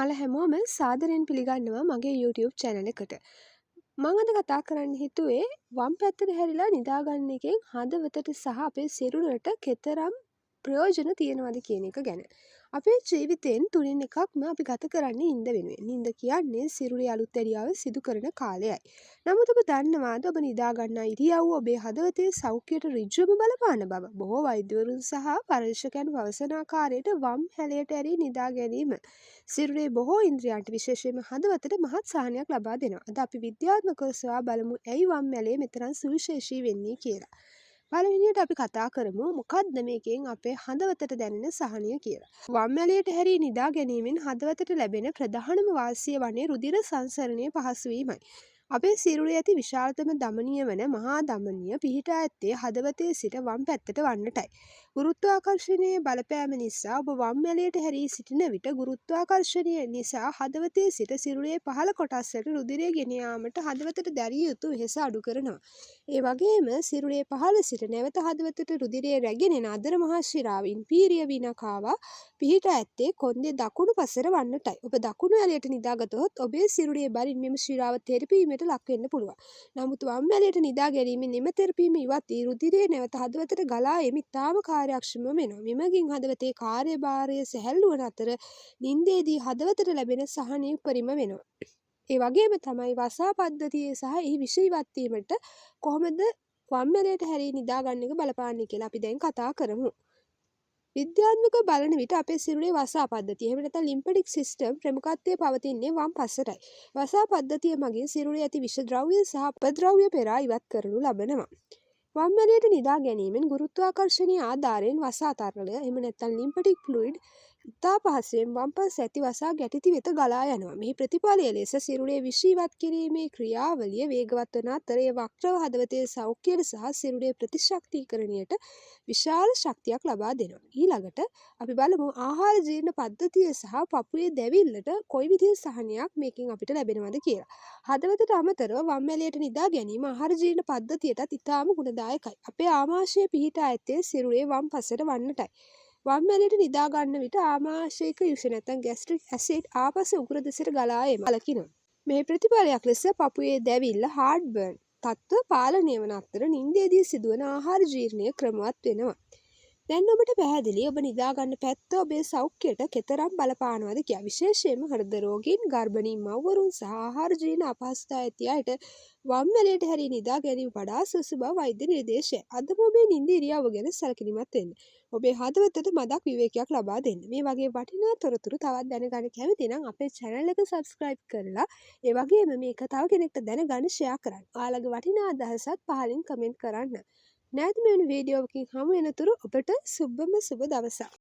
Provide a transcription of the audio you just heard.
ඔයාලා හැමෝම සාදරයෙන් පිළිගන්නවා මගේ YouTube channel එකට. මම අද කතා කරන්න හිතුවේ වම් පැත්තට හැරිලා නිදාගන්න එකෙන් හදවතට සහ අපේ සිරුරට කෙතරම් ප්‍රයෝජන තියෙනවද කියන එක ගැන. අපේ ජීවිතෙන් තුලින් එකක්ම අපි ගත කරන්නේ නිින්ද වෙනුවෙන්. නිින්ද කියන්නේ සිරුරේ අලුත් ඇරියාව සිදු කරන කාලයයි. නමුත් ඔබ දන්නවාද ඔබ නිදා ගන්නා ඉරියව්ව ඔබේ හදවතේ සෞඛ්‍යයට ඍජුවම බලපාන බව? බොහෝ වෛද්‍යවරුන් සහ පරීක්ෂකයන් පවසන ආකාරයට වම් හැලයට ඇරී නිදා ගැනීම සිරුරේ බොහෝ ඉන්ද්‍රියන්ට විශේෂයෙන්ම හදවතට මහත් සහනයක් ලබා දෙනවා. අද අපි විද්‍යාත්මකව සොයා බලමු ඇයි වම් මැලේ මෙතරම් සුවිශේෂී වෙන්නේ කියලා. පළවෙනියට අපි කතා කරමු මොකක්ද මේකෙන් අපේ හදවතට දැනෙන සහනය කියලා. වම් මැලයට හැරී නිදා ගැනීමෙන් හදවතට ලැබෙන ප්‍රධානම වාසිය වන්නේ රුධිර සංසරණය පහසු වීමයි. අපේ සිරුරේ ඇති විශාලතම ධමනිය වන මහා ධමනිය පිහිටා ඇත්තේ හදවතේ සිට වම් පැත්තට වන්නටයි. ගුරුත්වාකර්ෂණයේ බලපෑම නිසා ඔබ වම් මැලයට හැරී සිටින විට ගුරුත්වාකර්ෂණය නිසා හදවතේ සිට සිරුරේ පහළ කොටස් වලට රුධිරය ගෙන යාමට හදවතට දැරිය යුතු වෙහෙස අඩු කරනවා. ඒ වගේම සිරුරේ පහළ සිට නැවත හදවතට රුධිරය රැගෙන එන අදර මහා ශිරාව ඉන්පීරිය විනකාවා පිහිටා ඇත්තේ කොන්දේ දකුණු පසර වන්නටයි. ඔබ දකුණු ඇලයට නිදාගතොත් ඔබේ සිරුරේ බරින් මෙම ශිරාව තෙරපීමට ලක් වෙන්න පුළුවන්. නමුත් වම් ඇලයට නිදා ගැනීමෙන් එම තෙරපීම ඉවත් වී රුධිරය නැවත හදවතට ගලා එමි ඉතාම කාර්යක්ෂම වෙනවා. මෙමගින් හදවතේ කාර්යභාරය සැහැල්ලු වන අතර නිින්දේදී හදවතට ලැබෙන සහනය උපරිම වෙනවා. ඒ වගේම තමයි වසා පද්ධතියේ සහ එහි විෂ ඉවත් වීමට කොහොමද වම් ඇලයට හැරී නිදා ගන්න එක බලපාන්නේ කියලා අපි දැන් කතා කරමු. විද්‍යාත්මක බලන විට අපේ සිරුරේ වසා පද්ධතිය එහෙම නැත්නම් ලිම්ෆටික් සිස්ටම් ප්‍රමුඛත්වයේ පවතින්නේ වම් පසටයි. වසා පද්ධතිය මගින් සිරුරේ ඇති විෂ ද්‍රව්‍ය සහ අපද්‍රව්‍ය පෙරා ඉවත් කරනු ලබනවා. වම් ඇලයට නිදා ගැනීමෙන් ගුරුත්වාකර්ෂණීය ආධාරයෙන් වසා තරලය එහෙම නැත්නම් ලිම්ෆටික් ෆ්ලූයිඩ් ඉතා පහසුවෙන් වම් පස ඇති වසා ගැටිති වෙත ගලා යනවා. මෙහි ප්‍රතිඵලය ලෙස සිරුරේ විෂ ඉවත් කිරීමේ ක්‍රියාවලිය වේගවත් වන අතර ඒ වක්‍රව හදවතේ සෞඛ්‍යයට සහ සිරුරේ ප්‍රතිශක්තිකරණයට විශාල ශක්තියක් ලබා දෙනවා. ඊළඟට අපි බලමු ආහාර ජීර්ණ පද්ධතිය සහ පපුවේ දැවිල්ලට කොයි විදිහේ සහනයක් මේකෙන් අපිට ලැබෙනවද කියලා. හදවතට අමතරව වම් ඇලයට නිදා ගැනීම ආහාර ජීර්ණ පද්ධතියටත් ඉතාම ගුණදායකයි. අපේ ආමාශය පිහිටා ඇත්තේ සිරුරේ වම් පසට වන්නටයි. වම් ඇලයට නිදා ගන්න විට ආමාශයක යුෂ නැත්නම් ගැස්ට්‍රික් ඇසිඩ් ආපසු උගුර දෙසට ගලා ඒම කලකිනවා. මේ ප්‍රතිඵලයක් ලෙස පපුවේ දැවිල්ල හાર્ට් බර්න් තත්ත්ව පාලනය වන අතර නිින්දේදී සිදුවන ආහාර ජීර්ණය ක්‍රමවත් වෙනවා. දැන් ඔබට පැහැදිලි ඔබ නිදා ගන්න පැත්ත ඔබේ සෞඛ්‍යයට කෙතරම් බලපානවද කියලා. විශේෂයෙන්ම හෘද රෝගීන්, ගර්භණී මව්වරුන් සහ ආහාර ජීර්ණ අපහසුතා ඇති අයට වම් ඇලයට හැරී නිදා ගැනීම වඩා සුසු බව වෛද්‍ය නිර්දේශය. අදම ඔබේ නිින්ද ඉරියව්ව ගැන සැලකිලිමත් වෙන්න. ඔබේ හදවතට මදක් විවේකයක් ලබා දෙන්න. මේ වගේ වටිනා තොරතුරු තවත් දැනගන්න කැමති නම් අපේ channel එක subscribe කරලා ඒ වගේම මේක තව කෙනෙක්ට දැනගන්න share කරන්න. ඔයාලගේ වටිනා අදහසත් පහලින් comment කරන්න. නැවත මෙවැනි වීඩියෝවකින් හමු වෙනතුරු ඔබට සුබම සුබ දවසක්.